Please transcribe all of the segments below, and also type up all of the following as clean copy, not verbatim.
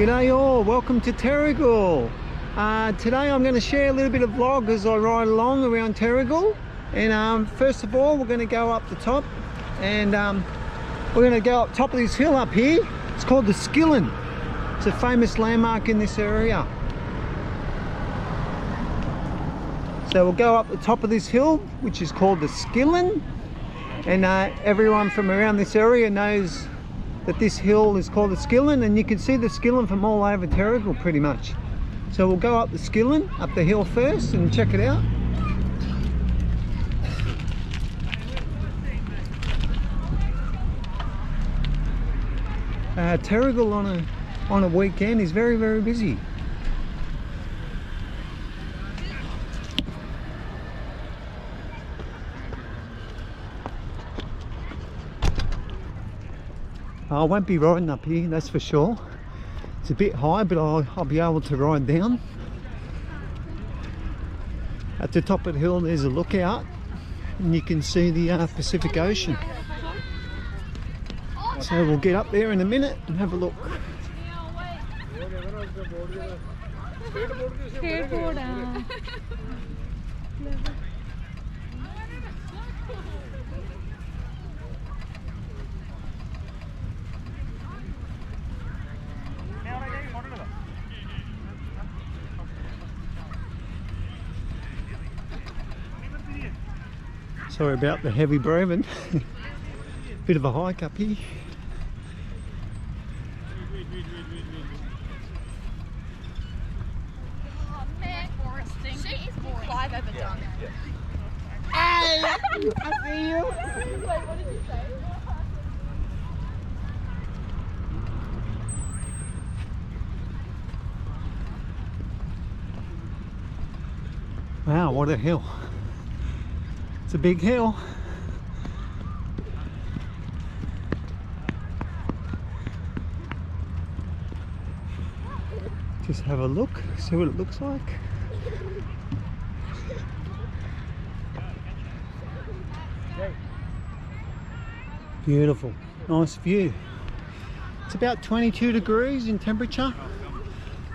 G'day all, welcome to Terrigal. Today I'm going to share a little bit of vlog as I ride along around Terrigal. And first of all, we're going to go up the top, and we're going to go up top of this hill up here. It's called the Skillen. It's a famous landmark in this area. So we'll go up the top of this hill, which is called the Skillen. And everyone from around this area knows that this hill is called the Skillen, and you can see the Skillen from all over Terrigal pretty much. So we'll go up the Skillen, up the hill first, and check it out. Terrigal on a weekend is very, very busy. I won't be riding up here, that's for sure. It's a bit high, but I'll be able to ride down. At the top of the hill there's a lookout, and you can see the Pacific Ocean. So we'll get up there in a minute and have a look. Sorry about the heavy breathing. Bit of a hike up here. Hey! I see you! Wait, what did you say? Wow, what a hill. It's a big hill. Just have a look, see what it looks like. Beautiful, nice view. It's about 22 degrees in temperature.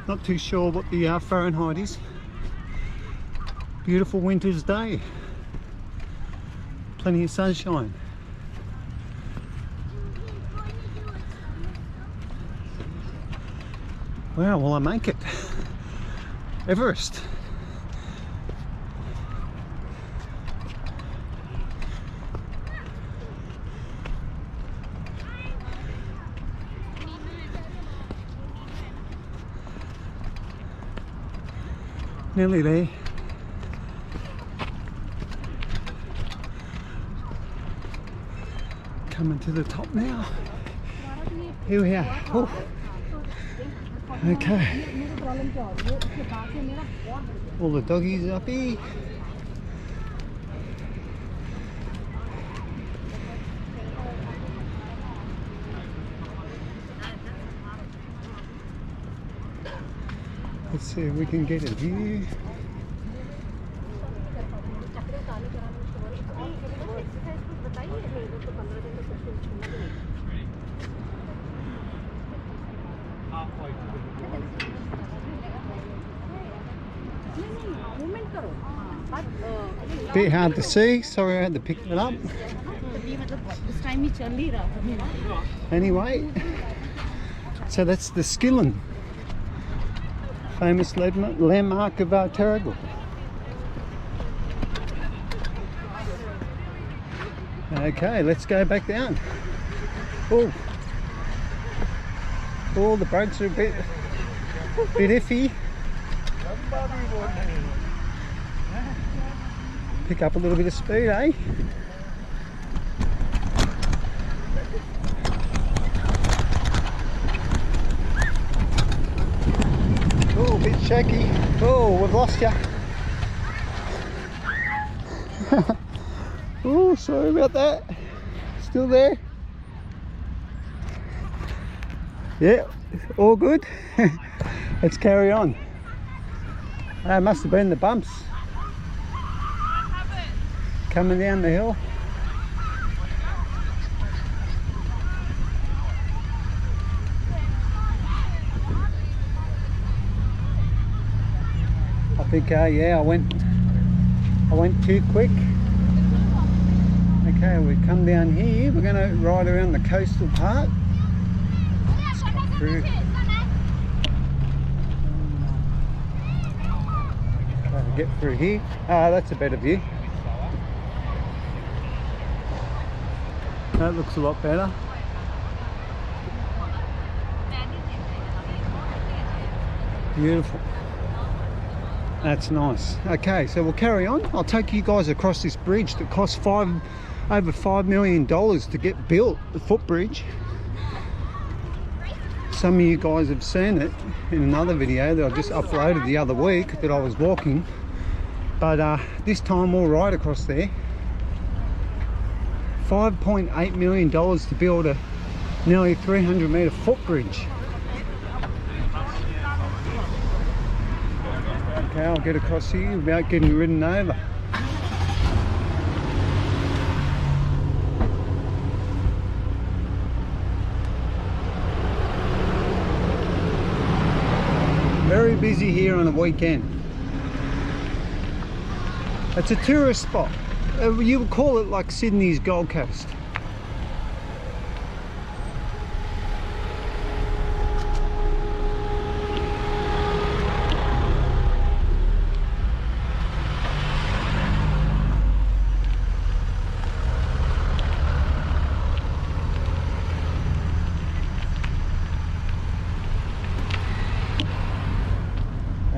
Not too sure what the Fahrenheit is. Beautiful winter's day. Plenty of sunshine. Wow, will I make it? Everest. Nearly there. Coming to the top now. Here we are. Oh. Okay. All the doggies up here. Let's see if we can get a view. Bit hard to see, sorry I had to pick it up. Anyway, so that's the Skillen, famous landmark of Terrigal. Okay, let's go back down. Oh, the brakes are a bit iffy. Pick up a little bit of speed, eh? Oh, a bit shaky. Oh, we've lost you. Oh, sorry about that. Still there? Yeah, all good. Let's carry on. Must have been the bumps coming down the hill. think yeah, I went too quick. Okay, we come down here. We're going to ride around the coastal part. Let's come through. Try to get through here. That's a better view. That looks a lot better. Beautiful. That's nice. Okay, so we'll carry on. I'll take you guys across this bridge that cost over $5 million to get built, the footbridge. Some of you guys have seen it in another video that I just uploaded the other week that I was walking. But this time we'll ride across there. $5.8 million to build a nearly 300 metre footbridge. Okay, I'll get across here without getting ridden over. Very busy here on a weekend. It's a tourist spot. You would call it like Sydney's Gold Coast.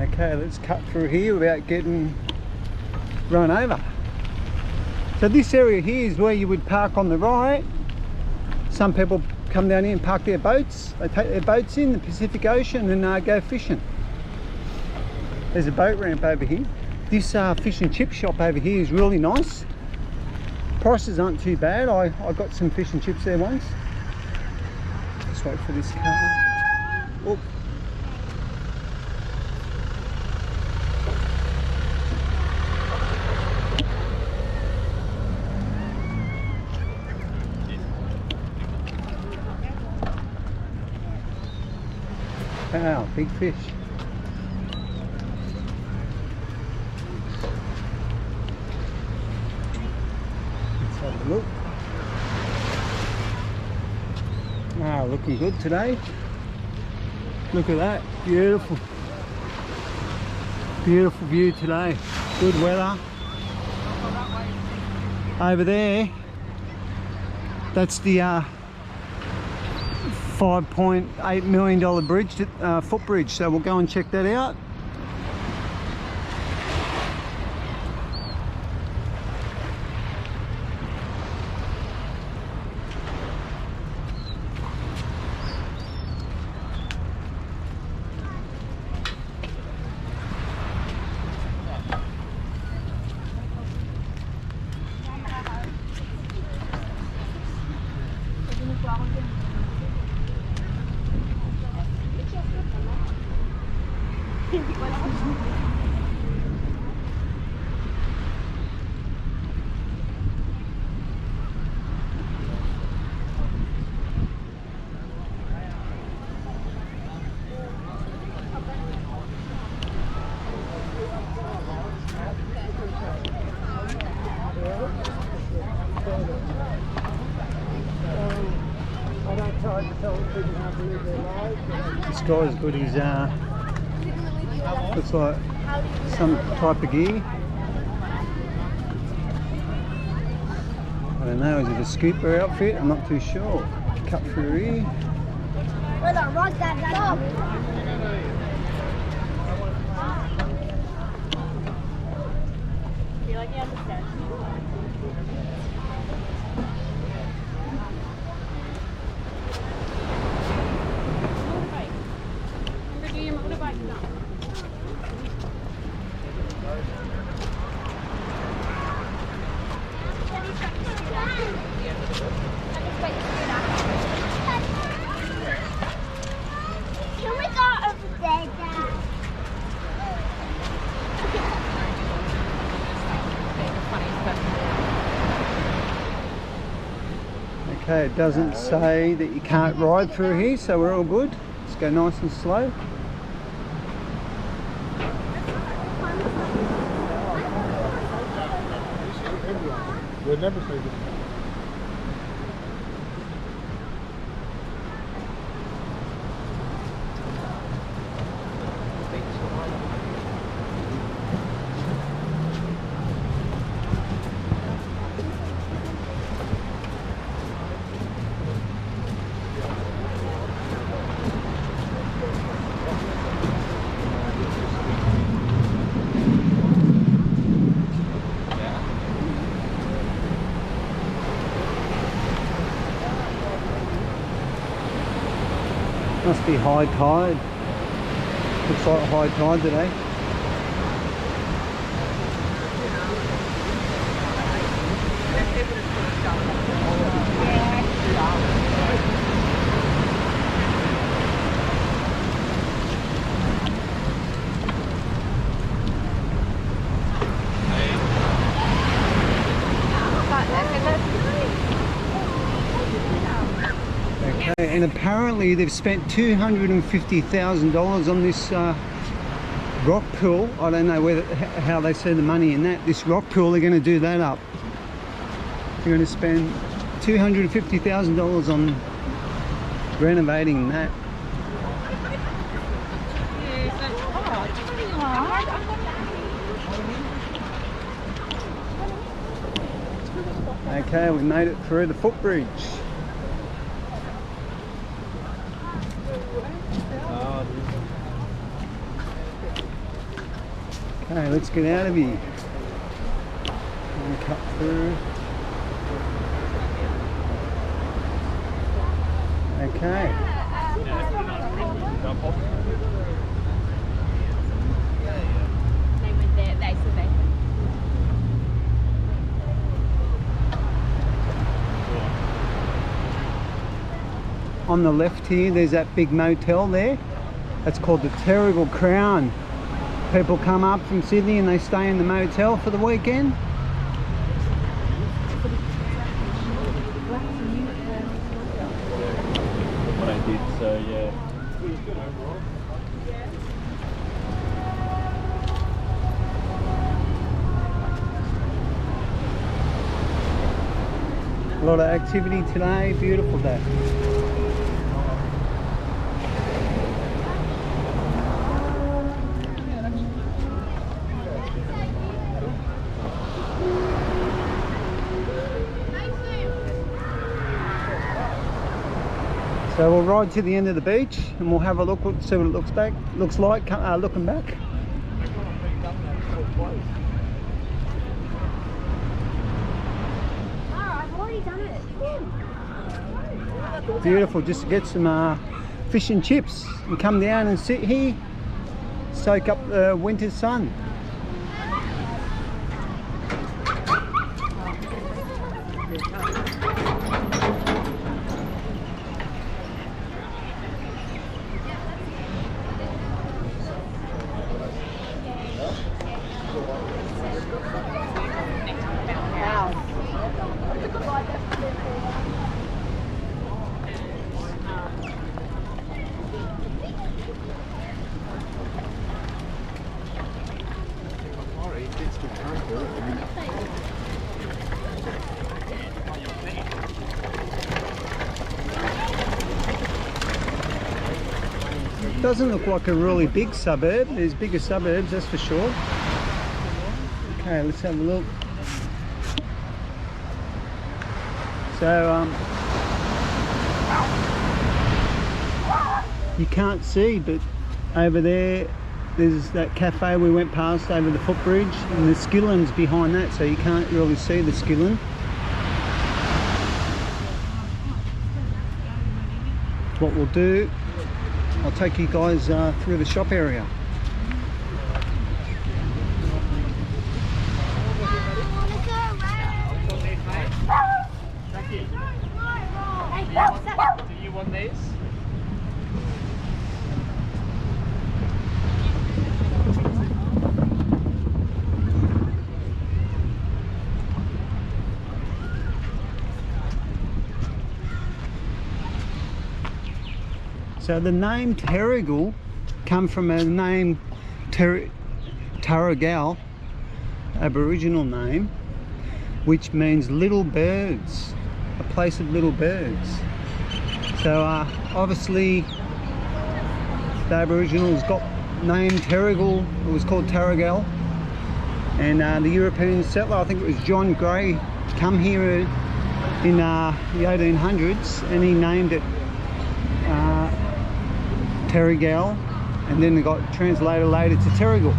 Okay, let's cut through here without getting run over. So this area here is where you would park on the right. Some people come down here and park their boats. They take their boats in the Pacific Ocean and go fishing. There's a boat ramp over here. This fish and chip shop over here is really nice. Prices aren't too bad. I got some fish and chips there once. Let's wait for this car. Oh. Wow, big fish. Let's have a look. Wow, looking good today. Look at that, beautiful. Beautiful view today. Good weather. Over there, that's the $5.8 million bridge, footbridge, so we'll go and check that out. This guy's got his, looks like some type of gear. I don't know, is it a scooper outfit? I'm not too sure. Cut through here. Okay, it doesn't say that you can't ride through here, so we're all good. Let's go nice and slow. never say this. Must be high tide. Looks like high tide today. Okay, and apparently they've spent $250,000 on this rock pool. I don't know whether how they see the money in that. This rock pool, they're going to do that up. They're going to spend $250,000 on renovating that. Okay, we made it through the footbridge. Okay, let's get out of here. And cut through. Okay. On the left here, there's that big motel there. That's called the Terrigal Crown. People come up from Sydney and they stay in the motel for the weekend. What I did, so yeah. A lot of activity today, beautiful day. So we'll ride to the end of the beach and we'll have a look, see what it looks like looking back. I've already done it. Beautiful, just to get some fish and chips and come down and sit here, soak up the winter sun. Doesn't look like a really big suburb. There's bigger suburbs, that's for sure. Okay, let's have a look. So you can't see, but over there there's that cafe we went past over the footbridge, and the Skillen's behind that, so you can't really see the Skillen. What we'll do, I'll take you guys through the shop area. Do you want these? So the name Terrigal come from a name Tarriga, aboriginal name. which means little birds, a place of little birds. So obviously the Aboriginals got named Terrigal. It was called Terrigal, and the European settler, I think it was John Gray, come here in the 1800s, and he named it Terrigal, and then it got translated later to Terrigal.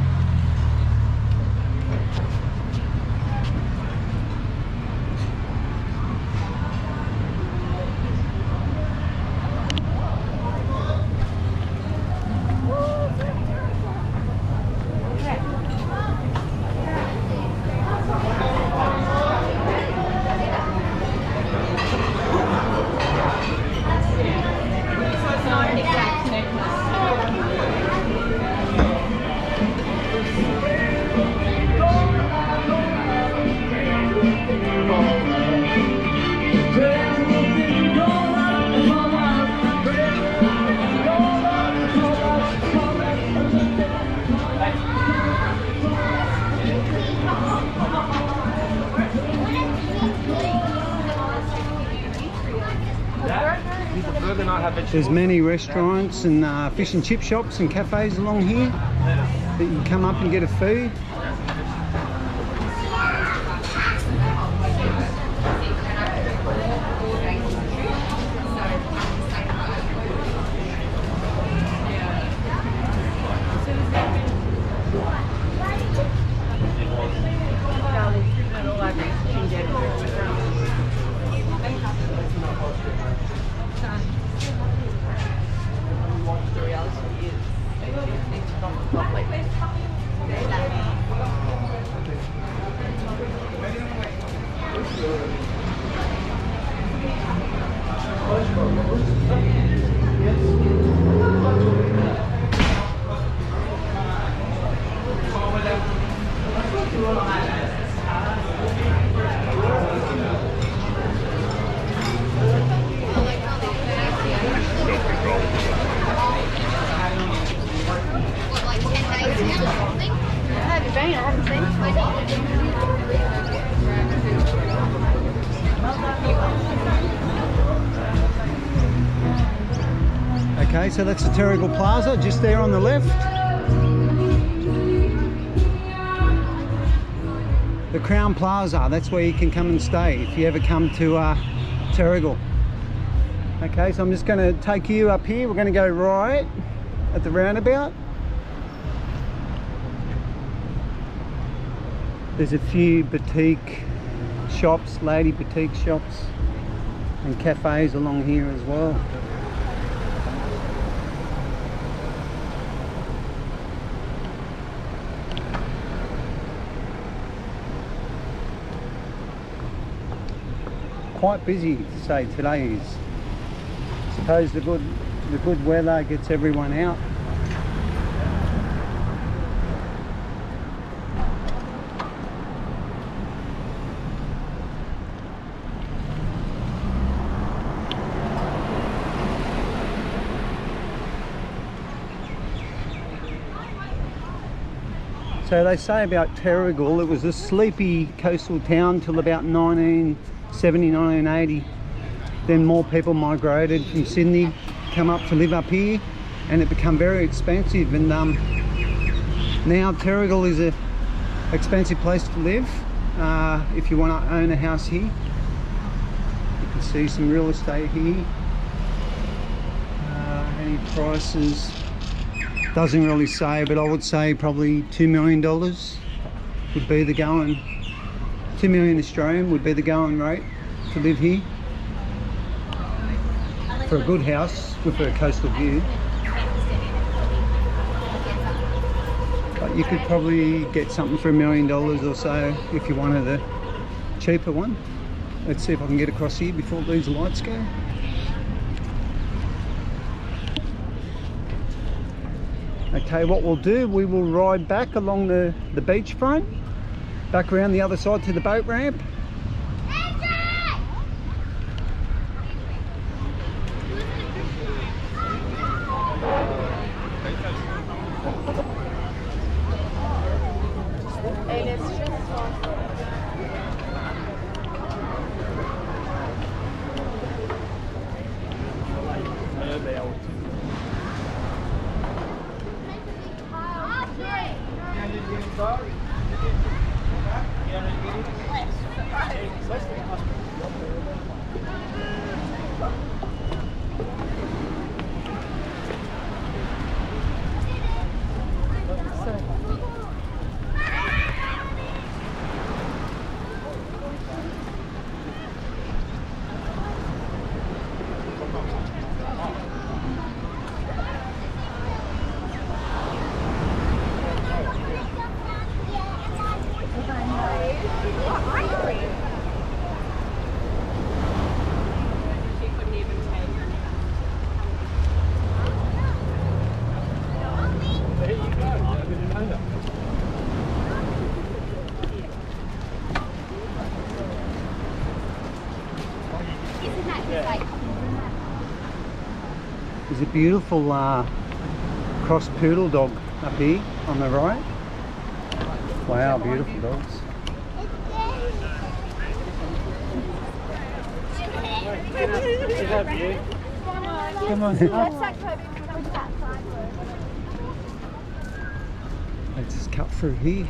There's many restaurants and fish and chip shops and cafes along here that you can come up and get a food. Okay, so that's the Terrigal Plaza, just there on the left. The Crown Plaza, that's where you can come and stay if you ever come to Terrigal. Okay, so I'm just going to take you up here. We're going to go right at the roundabout. There's a few boutique shops, lady boutique shops, and cafes along here as well. Quite busy to say today is. I suppose the good weather gets everyone out. So they say about Terrigal, it was a sleepy coastal town till about 1970, 1980. Then more people migrated from Sydney, come up to live up here, and it became very expensive. And now Terrigal is an expensive place to live if you want to own a house here. You can see some real estate here. Any prices? Doesn't really say, but I would say probably $2 million would be the going. 2 million Australian would be the going rate to live here for a good house with a coastal view. But you could probably get something for $1 million or so if you wanted a cheaper one. Let's see if I can get across here before these lights go. Okay, what we'll do, we will ride back along the beachfront, back around the other side to the boat ramp. There's a beautiful cross poodle dog up here on the right. Wow, beautiful dogs. Come on. Let's just cut through here.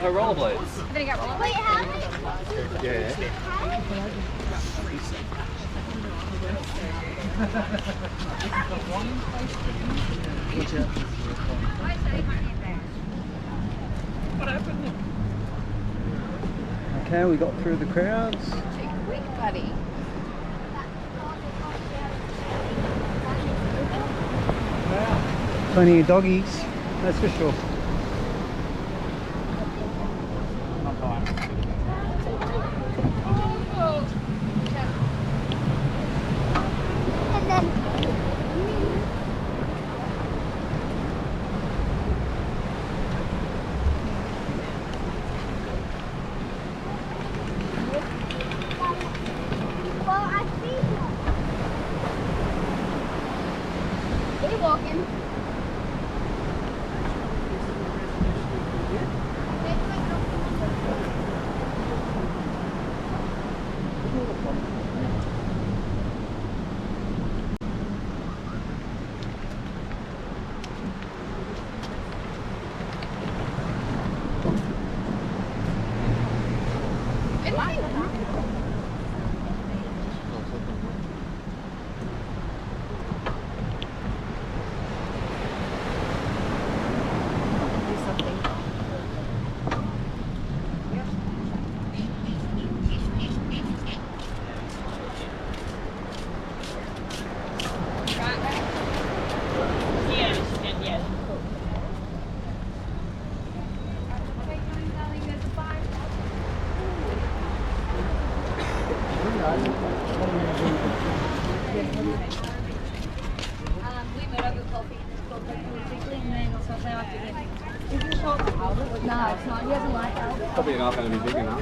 Her rollerblades. Are they got rollerblades? Yeah. Okay, we got through the crowds. Quick, buddy. Plenty of doggies, that's for sure. Walking. No, it's not. He doesn't like that. Probably not going to be big enough.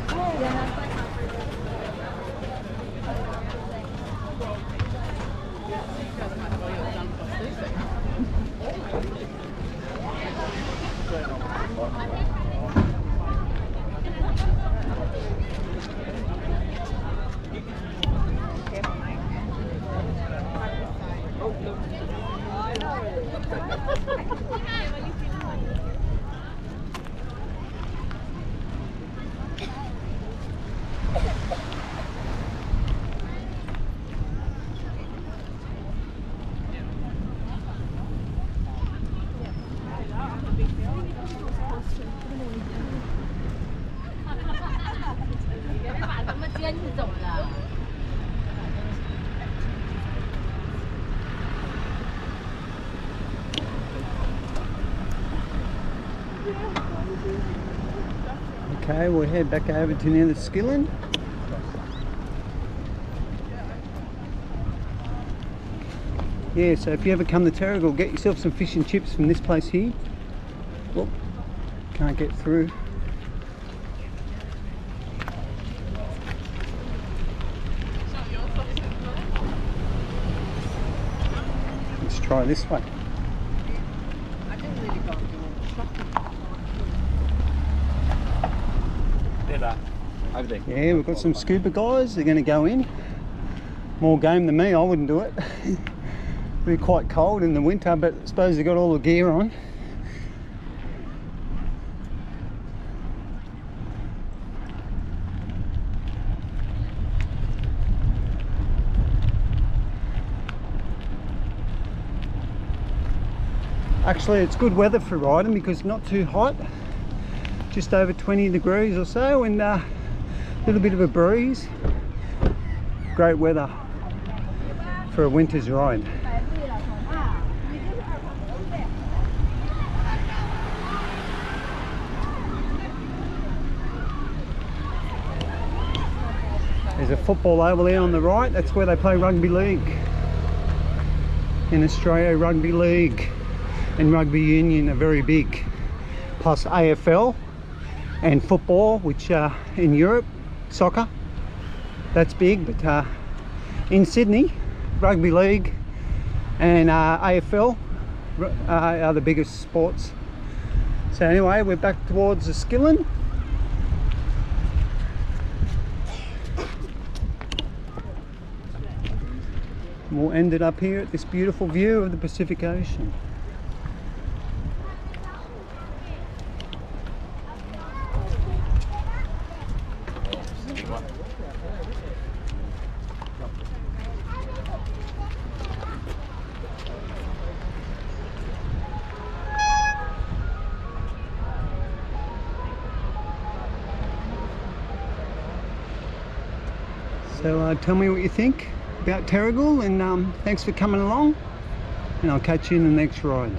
Okay, we'll head back over to near the Skillen. Yeah, so if you ever come to Terrigal, get yourself some fish and chips from this place here. Whoop, can't get through. Let's try this way. Over there. Yeah, we've got some scuba guys. They're going to go in. More game than me. I wouldn't do it. It'd be quite cold in the winter, but I suppose they've got all the gear on. Actually, it's good weather for riding because not too hot. Just over 20 degrees or so, and a little bit of a breeze. Great weather for a winter's ride. There's a football over there on the right. That's where they play rugby league. In Australia, rugby league and rugby union are very big. Plus AFL and football, which in Europe, soccer, that's big. But in Sydney, rugby league and AFL are the biggest sports. So anyway, we're back towards the Skillen. We'll end it up here at this beautiful view of the Pacific Ocean. So tell me what you think about Terrigal, and thanks for coming along, and I'll catch you in the next ride.